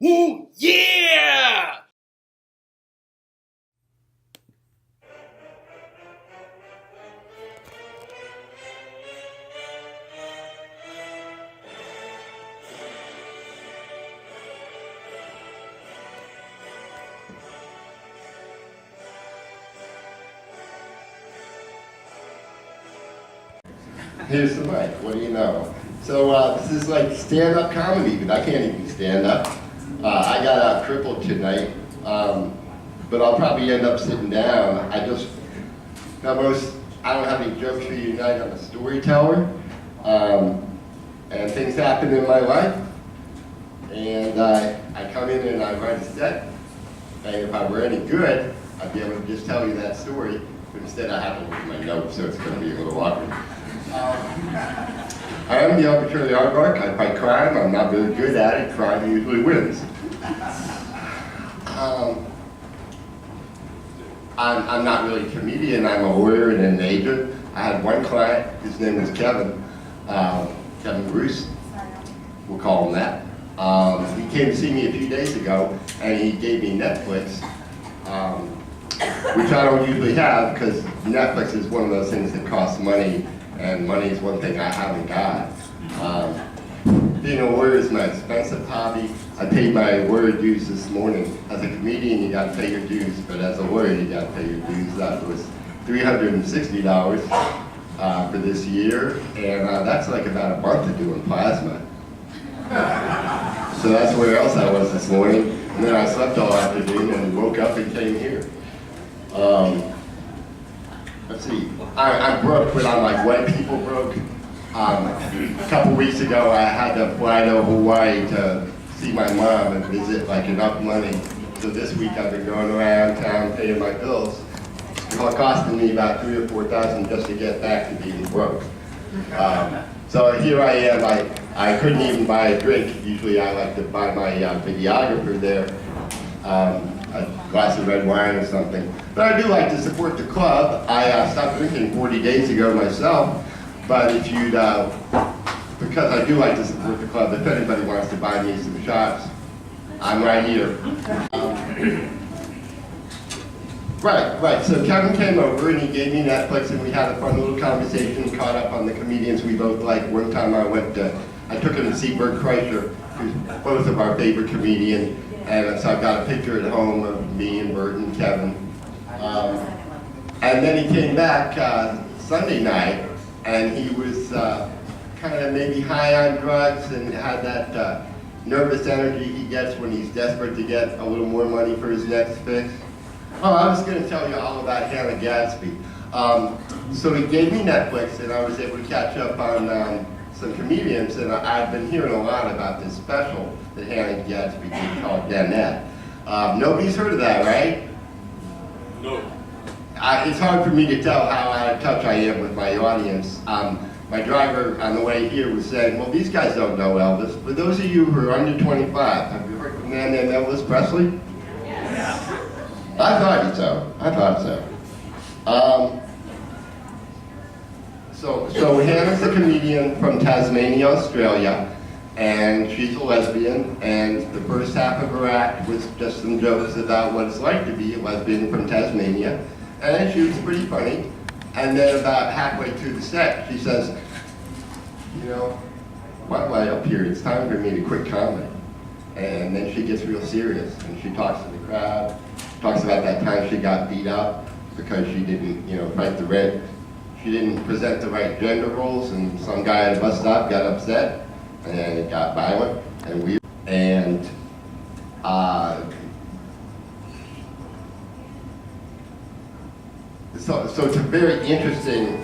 Ooh, yeah! Here's the mic, what do you know? So this is like stand-up comedy, but I can't even stand up. I got crippled tonight, but I'll probably end up sitting down. I don't have any jokes for you tonight. I'm a storyteller, and things happen in my life, and I come in and I write a set, and if I were any good, I'd be able to just tell you that story, but instead I have to look at my notes, so it's going to be a little awkward. I am the arbitrary aardvark. I fight crime. I'm not very good at it. Crime usually wins. I'm not really a comedian. I'm a lawyer and an agent. I had one client. His name was Kevin. Kevin Bruce. We'll call him that. He came to see me a few days ago, and he gave me Netflix, which I don't usually have because Netflix is one of those things that costs money. And money is one thing I haven't got. Being a lawyer is my expensive hobby. I paid my lawyer dues this morning. As a comedian, you got to pay your dues, but as a lawyer, you got to pay your dues. That was $360 for this year, and that's like about a month of doing plasma. So that's where else I was this morning. And then I slept all afternoon and woke up and came here. Let's see, I'm broke, but I'm like white people broke. A couple weeks ago, I had to fly to Hawaii to see my mom and visit like enough money. So this week I've been going around town paying my bills. It's costing me about $3,000 or $4,000 just to get back to being broke. So here I am, I couldn't even buy a drink. Usually I like to buy my videographer there a glass of red wine or something. But I do like to support the club. I stopped drinking 40 days ago myself, but if you'd, because I do like to support the club, if anybody wants to buy me some shots, I'm right here. Right, so Kevin came over and he gave me Netflix and we had a fun little conversation, caught up on the comedians we both like. One time I took him to see Bert Kreischer, who's both of our favorite comedian. And so I've got a picture at home of me and Bert and Kevin. And then he came back Sunday night, and he was kind of maybe high on drugs and had that nervous energy he gets when he's desperate to get a little more money for his next fix. Oh, I was going to tell you all about Hannah Gadsby. So he gave me Netflix, and I was able to catch up on some comedians, and I've been hearing a lot about this special that Hannah Gadsby did called Danette. Nobody's heard of that, right? No. It's hard for me to tell how out of touch I am with my audience. My driver on the way here was saying, well, these guys don't know Elvis. For those of you who are under 25, have you heard of a man named Elvis Presley? Yes. I thought so. So Hannah's a comedian from Tasmania, Australia, and she's a lesbian, and the first half of her act was just some jokes about what it's like to be a lesbian from Tasmania, and she was pretty funny. And then about halfway through the set, she says, you know, while I'm up here, it's time for me to quit comedy. And then she gets real serious, and she talks to the crowd, talks about that time she got beat up because she didn't, fight the red. She didn't present the right gender roles, and some guy at a bus stop got upset, and it got violent and weird. And so it's a very interesting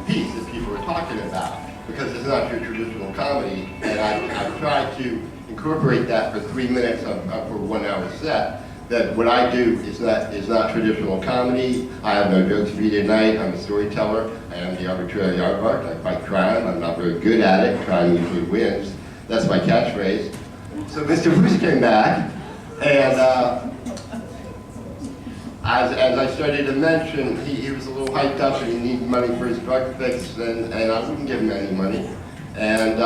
piece that people are talking about, because it's not your traditional comedy, and I've tried to incorporate that for 3 minutes for a 1 hour set. That what I do is not traditional comedy. I have no jokes for you tonight. I'm a storyteller. I am the arbitrary aardvark. I fight crime. I'm not very good at it. Crime usually wins. That's my catchphrase. So Mr. Bruce came back, and as I started to mention, he was a little hyped up and he needed money for his drug fix, and I wouldn't give him any money. And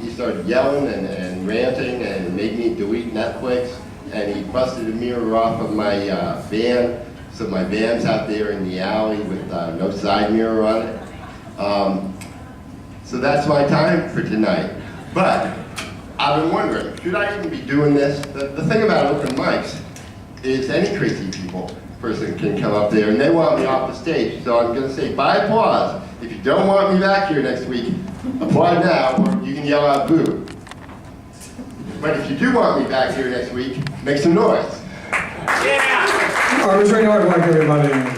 he started yelling and ranting and made me delete Netflix, and he busted a mirror off of my van, so my van's out there in the alley with no side mirror on it. So that's my time for tonight. But I've been wondering, should I even be doing this? The thing about open mics is any crazy person can come up there and they want me off the stage. So I'm gonna say, by applause, if you don't want me back here next week, applaud now, or you can yell out boo. But if you do want me back here next week, make some noise. Yeah! Arbitrary hard luck, everybody.